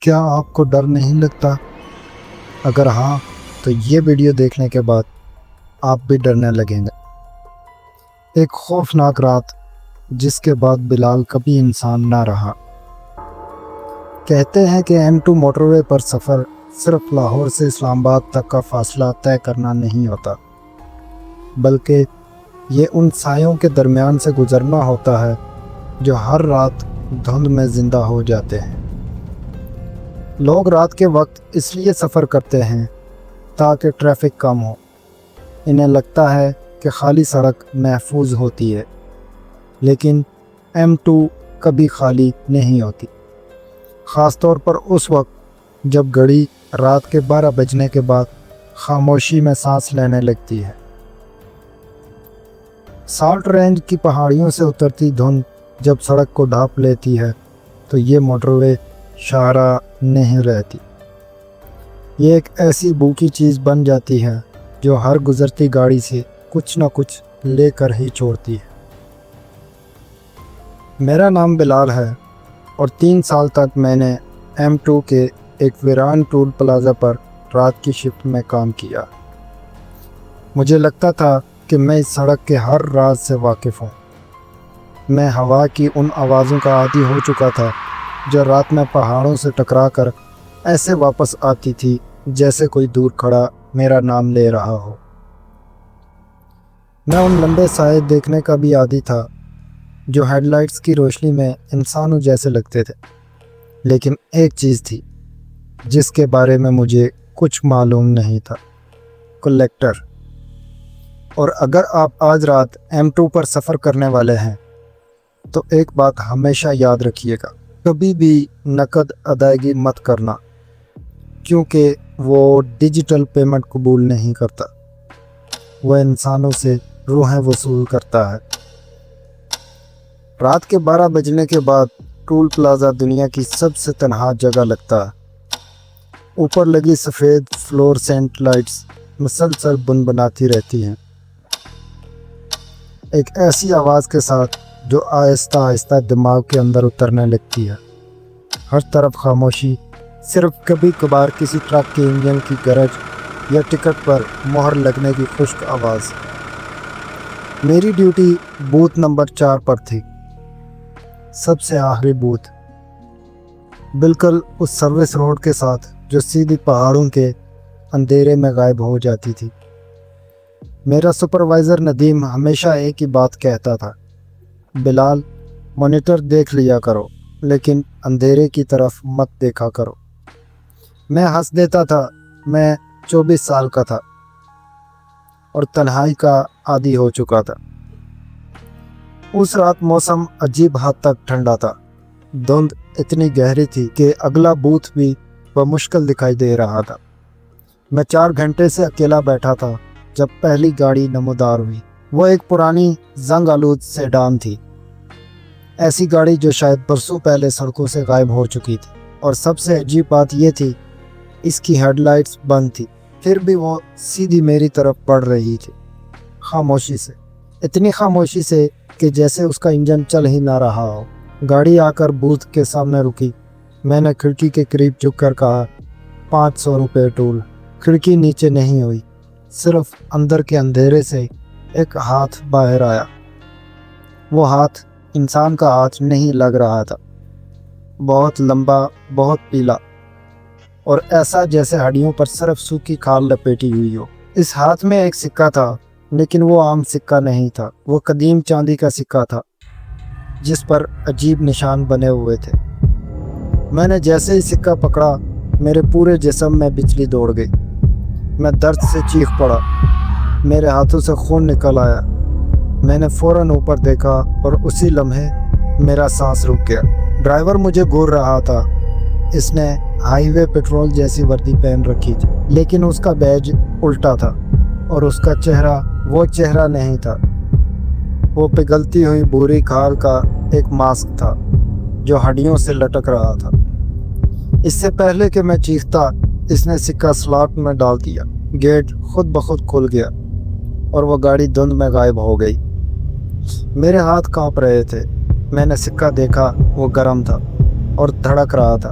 کیا آپ کو ڈر نہیں لگتا؟ اگر ہاں تو یہ ویڈیو دیکھنے کے بعد آپ بھی ڈرنے لگیں گے۔ ایک خوفناک رات جس کے بعد بلال کبھی انسان نہ رہا۔ کہتے ہیں کہ M2 موٹر وے پر سفر صرف لاہور سے اسلام آباد تک کا فاصلہ طے کرنا نہیں ہوتا، بلکہ یہ ان سایوں کے درمیان سے گزرنا ہوتا ہے جو ہر رات دھند میں زندہ ہو جاتے ہیں۔ لوگ رات کے وقت اس لیے سفر کرتے ہیں تاکہ ٹریفک کم ہو۔ انہیں لگتا ہے کہ خالی سڑک محفوظ ہوتی ہے، لیکن M2 کبھی خالی نہیں ہوتی، خاص طور پر اس وقت جب گھڑی رات کے 12 بجنے کے بعد خاموشی میں سانس لینے لگتی ہے۔ سالٹ رینج کی پہاڑیوں سے اترتی دھند جب سڑک کو ڈھانپ لیتی ہے تو یہ موٹر وے شاہراہ نہیں رہتی۔ یہ ایک ایسی بھوکی چیز بن جاتی ہے جو ہر گزرتی گاڑی سے کچھ نہ کچھ لے کر ہی چھوڑتی ہے۔ میرا نام بلال ہے اور 3 سال تک میں نے M2 کے ایک ویران ٹول پلازا پر رات کی شفٹ میں کام کیا۔ مجھے لگتا تھا کہ میں اس سڑک کے ہر راز سے واقف ہوں۔ میں ہوا کی ان آوازوں کا عادی ہو چکا تھا جو رات میں پہاڑوں سے ٹکرا کر ایسے واپس آتی تھی جیسے کوئی دور کھڑا میرا نام لے رہا ہو۔ میں ان لمبے سائے دیکھنے کا بھی عادی تھا جو ہیڈ لائٹس کی روشنی میں انسانوں جیسے لگتے تھے، لیکن ایک چیز تھی جس کے بارے میں مجھے کچھ معلوم نہیں تھا: کلیکٹر۔ اور اگر آپ آج رات M2 پر سفر کرنے والے ہیں تو ایک بات ہمیشہ یاد رکھیے گا: کبھی بھی نقد ادائیگی مت کرنا، کیونکہ وہ ڈیجیٹل پیمنٹ قبول نہیں کرتا، وہ انسانوں سے روحیں وصول کرتا ہے۔ رات کے 12 بجنے کے بعد ٹول پلازا دنیا کی سب سے تنہا جگہ لگتا ہے۔ اوپر لگی سفید فلورسینٹ لائٹس مسلسل بنبناتی رہتی ہیں، ایک ایسی آواز کے ساتھ جو آہستہ آہستہ دماغ کے اندر اترنے لگتی ہے۔ ہر طرف خاموشی، صرف کبھی کبھار کسی ٹرک کے انجن کی گرج یا ٹکٹ پر مہر لگنے کی خشک آواز۔ میری ڈیوٹی بوتھ نمبر 4 پر تھی، سب سے آخری بوتھ، بالکل اس سروس روڈ کے ساتھ جو سیدھی پہاڑوں کے اندھیرے میں غائب ہو جاتی تھی۔ میرا سپروائزر ندیم ہمیشہ ایک ہی بات کہتا تھا: بلال، مانیٹر دیکھ لیا کرو لیکن اندھیرے کی طرف مت دیکھا کرو۔ میں ہنس دیتا تھا، میں 24 سال کا تھا اور تنہائی کا عادی ہو چکا تھا۔ اس رات موسم عجیب حد تک ٹھنڈا تھا، دھند اتنی گہری تھی کہ اگلا بوتھ بھی بمشکل دکھائی دے رہا تھا۔ میں 4 گھنٹے سے اکیلا بیٹھا تھا جب پہلی گاڑی نمودار ہوئی۔ وہ ایک پرانی زنگ آلود سیڈان تھی، ایسی گاڑی جو شاید برسوں پہلے سڑکوں سے غائب ہو چکی تھی، اور سب سے عجیب بات یہ تھی اس کی ہیڈ لائٹس بند تھی، پھر بھی وہ سیدھی میری طرف بڑھ رہی تھی، خاموشی سے، اتنی خاموشی سے کہ جیسے اس کا انجن چل ہی نہ رہا ہو۔ گاڑی آ کر بوتھ کے سامنے رکی۔ میں نے کھڑکی کے قریب جھک کر کہا: 500 روپے ٹول۔ کھڑکی نیچے نہیں ہوئی، صرف اندر کے اندھیرے سے ایک ہاتھ باہر آیا۔ وہ ہاتھ انسان کا ہاتھ نہیں لگ رہا تھا، بہت لمبا، بہت پیلا، اور ایسا جیسے ہڈیوں پر صرف سوکھی کھال لپیٹی ہوئی ہو۔ اس ہاتھ میں ایک سکہ تھا، لیکن وہ عام سکہ نہیں تھا، وہ قدیم چاندی کا سکہ تھا جس پر عجیب نشان بنے ہوئے تھے۔ میں نے جیسے ہی سکہ پکڑا، میرے پورے جسم میں بجلی دوڑ گئی۔ میں درد سے چیخ پڑا، میرے ہاتھوں سے خون نکل آیا۔ میں نے فوراً اوپر دیکھا اور اسی لمحے میرا سانس رک گیا۔ ڈرائیور مجھے گور رہا تھا، اس نے ہائی وے پیٹرول جیسی وردی پہن رکھی تھی، لیکن اس کا بیج الٹا تھا اور اس کا چہرہ وہ چہرہ نہیں تھا۔ وہ پگھلتی ہوئی بھوری کھال کا ایک ماسک تھا جو ہڈیوں سے لٹک رہا تھا۔ اس سے پہلے کہ میں چیختا، اس نے سکہ سلاٹ میں ڈال دیا، گیٹ خود بخود کھل گیا اور وہ گاڑی دھند میں غائب ہو گئی۔ میرے ہاتھ کانپ رہے تھے۔ میں نے سکہ دیکھا، وہ گرم تھا اور دھڑک رہا تھا۔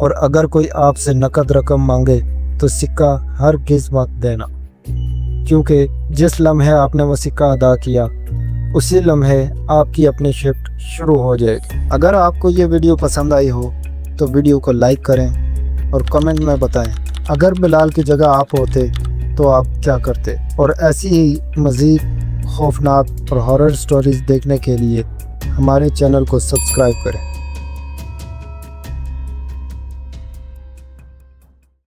اور اگر کوئی آپ سے نقد رقم مانگے تو سکہ ہرگز مت دینا، کیونکہ جس لمحے آپ نے وہ سکہ ادا کیا اسی لمحے آپ کی اپنی شفٹ شروع ہو جائے گی۔ اگر آپ کو یہ ویڈیو پسند آئی ہو تو ویڈیو کو لائک کریں اور کمنٹ میں بتائیں اگر بلال کی جگہ آپ ہوتے تو آپ کیا کرتے، اور ایسی ہی مزید خوفناک اور ہارر سٹوریز دیکھنے کے لیے ہمارے چینل کو سبسکرائب کریں۔